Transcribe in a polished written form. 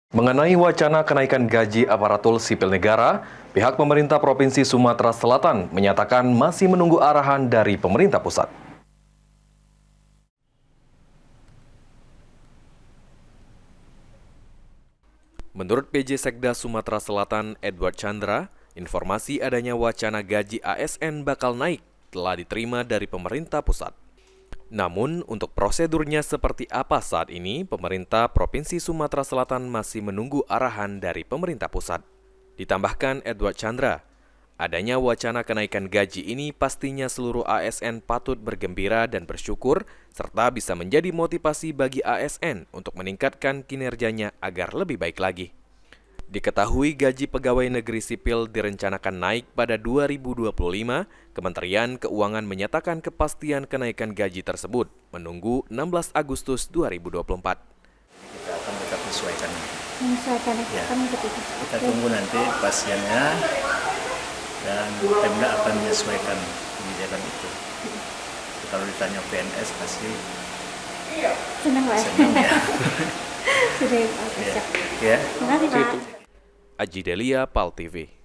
Mengenai wacana kenaikan gaji aparatur sipil negara, pihak pemerintah Provinsi Sumatera Selatan menyatakan masih menunggu arahan dari pemerintah pusat. Menurut PJ Sekda Sumatera Selatan Edward Chandra, informasi adanya wacana gaji ASN bakal naik telah diterima dari pemerintah pusat. Namun, untuk prosedurnya seperti apa saat ini, pemerintah Provinsi Sumatera Selatan masih menunggu arahan dari pemerintah pusat. Ditambahkan Edward Chandra, adanya wacana kenaikan gaji ini pastinya seluruh ASN patut bergembira dan bersyukur, serta bisa menjadi motivasi bagi ASN untuk meningkatkan kinerjanya agar lebih baik lagi. Diketahui gaji pegawai negeri sipil direncanakan naik pada 2025, Kementerian Keuangan menyatakan kepastian kenaikan gaji tersebut menunggu 16 Agustus 2024. Kita akan tetap menyesuaikan. Ya, kita tunggu nanti pasiennya dan Pemda akan menyesuaikan kebijakan itu. Kalau ditanya PNS pasti senang ya. Sudah ya. Terima kasih Pak. Aji Delia, PAL TV.